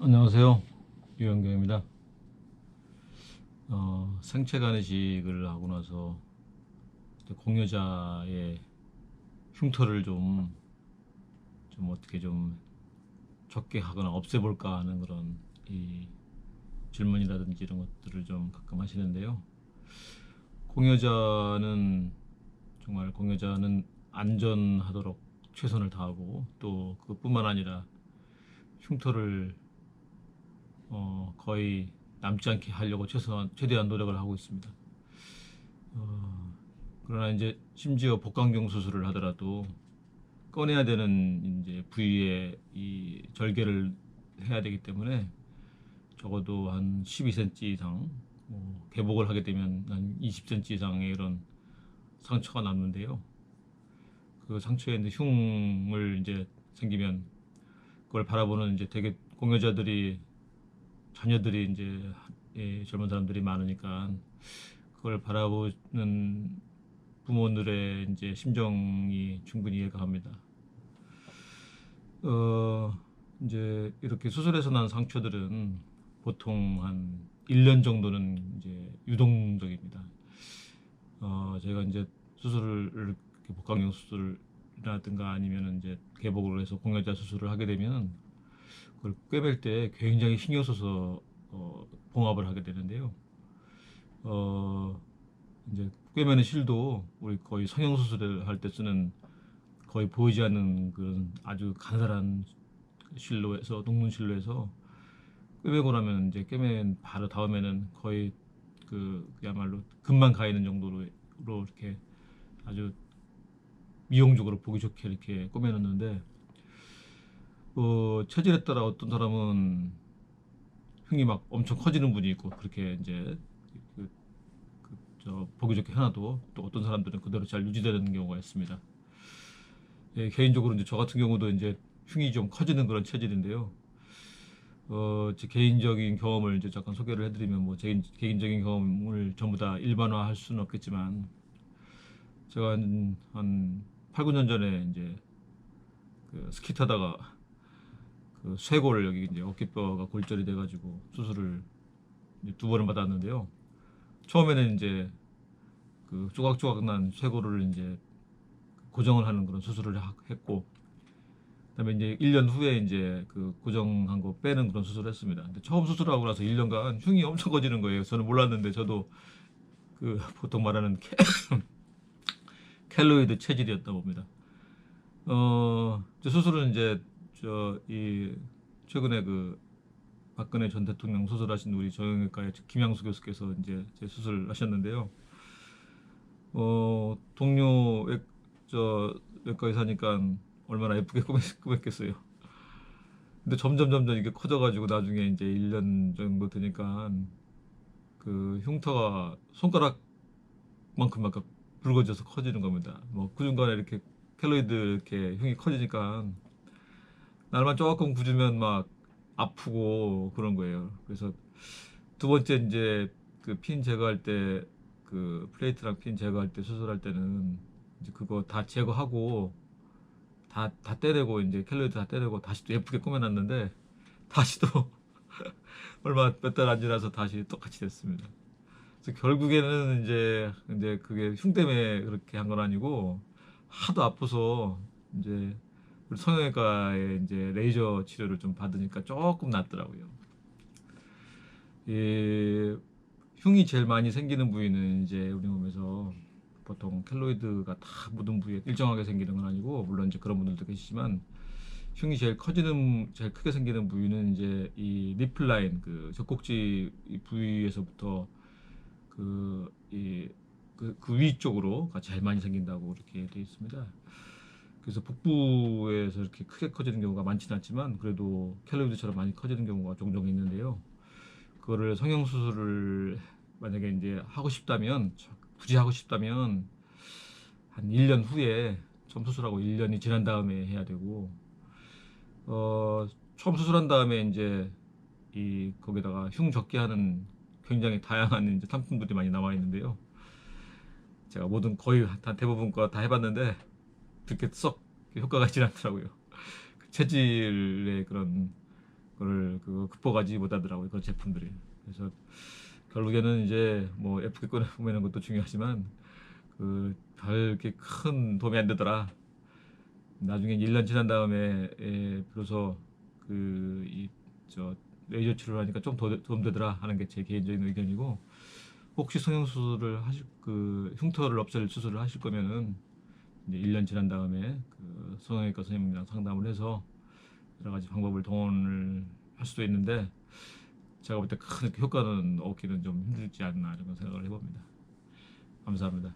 안녕하세요. 유영경입니다. 생체 간이식을 하고 나서 이제 공여자의 흉터를 좀 어떻게 좀 적게 하거나 없애볼까 하는 그런 이 질문이라든지 이런 것들을 좀 가끔 하시는데요. 공여자는 정말 공여자는 안전하도록 최선을 다하고 또 그뿐만 아니라 흉터를 거의 남지 않게 하려고 최대한 노력을 하고 있습니다. 그러나 이제 심지어 복강경 수술을 하더라도 꺼내야 되는 이제 부위에 이 절개를 해야 되기 때문에 적어도 한 12cm 이상, 개복을 하게 되면 한 20cm 이상의 이런 상처가 남는데요. 그 상처에 이제 흉을 이제 생기면 그걸 바라보는 이제 되게 공여자들이 자녀들이 이제 젊은 사람들이 많으니까 그걸 바라보는 부모들의 이제 심정이 충분히 이해가 갑니다. 이제 이렇게 수술해서 난 상처들은 보통 한 1년 정도는 이제 유동적입니다. 제가 이제 수술을 복강경 수술이라든가 아니면 이제 개복을 해서 공여자 수술을 하게 되면 그걸 꿰맬 때 굉장히 신경 써서 봉합을 하게 되는데요. 어, 이제 꿰매는 실도 우리 거의 성형수술을 할 때 쓰는 거의 보이지 않는 그런 아주 가느다란 실로 해서 녹는 실로 해서 꿰매고 나면 이제 꿰맨 바로 다음에는 거의 그야말로 금만 가 있는 정도로 이렇게 아주 미용적으로 보기 좋게 이렇게 꿰매놨는데 체질에 따라 어떤 사람은 흉이 막 엄청 커지는 분이 있고 그렇게 이제 그, 보기 좋게 해놔도 또 어떤 사람들은 그대로 잘 유지되는 경우가 있습니다. 예, 개인적으로 이제 저 같은 경우도 이제 흉이 좀 커지는 그런 체질인데요. 제 개인적인 경험을 이제 잠깐 소개를 해드리면 뭐 제 개인적인 경험을 전부 다 일반화할 수는 없겠지만 제가 한 8, 9년 전에 이제 그 스키 타다가 그 쇄골 여기 이제 어깨뼈가 골절이 돼가지고 수술을 이제 2번을 받았는데요. 처음에는 이제 그 조각조각 난 쇄골을 이제 고정을 하는 그런 수술을 했고, 그다음에 이제 1년 후에 이제 그 고정한 거 빼는 그런 수술을 했습니다. 근데 처음 수술하고 나서 1년간 흉이 엄청 커지는 거예요. 저는 몰랐는데 저도 그 보통 말하는 켈로이드 체질이었다 봅니다. 수술은 이제 최근에 그 박근혜 전 대통령 수술하신 우리 정형외과의 김양수 교수께서 이제 제 수술을 하셨는데요. 동료 외과 의사니까 얼마나 예쁘게 꾸몄겠어요. 근데 점점 이게 커져가지고 나중에 이제 1년 정도 되니까 그 흉터가 손가락만큼 막 붉어져서 커지는 겁니다. 뭐 그 중간에 이렇게 켈로이드 이렇게 흉이 커지니까 날만 조금 굳으면 막 아프고 그런 거예요. 그래서 2번째 이제 그 핀 제거할 때 그 플레이트랑 핀 제거할 때 수술할 때는 이제 그거 다 제거하고 다 떼내고 이제 켈로이드 다 떼내고 다시 또 예쁘게 꾸며놨는데 다시 또 얼마 몇 달 안 지나서 다시 똑같이 됐습니다. 그래서 결국에는 이제 그게 흉 때문에 그렇게 한 건 아니고 하도 아파서 이제 우리 성형외과에 이제 레이저 치료를 좀 받으니까 조금 낫더라고요. 이 흉이 제일 많이 생기는 부위는 이제 우리 몸에서 보통 켈로이드가 다 묻은 부위에 일정하게 생기는 건 아니고 물론 이제 그런 분들도 계시지만 흉이 제일 크게 생기는 부위는 이제 이 리플라인 그 젖꼭지 부위에서부터 그 위쪽으로가 제일 많이 생긴다고 이렇게 되어 있습니다. 그래서 복부에서 이렇게 크게 커지는 경우가 많지는 않지만 그래도 켈로이드처럼 많이 커지는 경우가 종종 있는데요. 그거를 성형수술을 만약에 이제 하고 싶다면 굳이 하고 싶다면 한 1년 후에 처음 수술하고 1년이 지난 다음에 해야 되고 처음 수술한 다음에 이제 거기다가 흉 적게 하는 굉장히 다양한 이제 상품들이 많이 나와 있는데요. 제가 거의 다 대부분 거 다 해봤는데 그렇게 썩 효과가 있지 않더라고요. 그 체질의 그런 그걸 극복하지 못하더라고요. 그런 제품들이. 그래서 결국에는 이제 뭐 예쁘게 꺼내보는 것도 중요하지만 별 이렇게 큰 도움이 안 되더라. 나중에 1년 지난 다음에 비로소 이저 레이저 치료를 하니까 좀 도움되더라 하는 게 제 개인적인 의견이고, 혹시 성형수술을 하실 흉터를 없앨 수술을 하실 거면은 이제 1년 지난 다음에 성형외과 선생님이랑 상담을 해서 여러 가지 방법을 동원을 할 수도 있는데, 제가 볼 때 큰 효과는 얻기는 좀 힘들지 않나 이런 생각을 해봅니다. 감사합니다.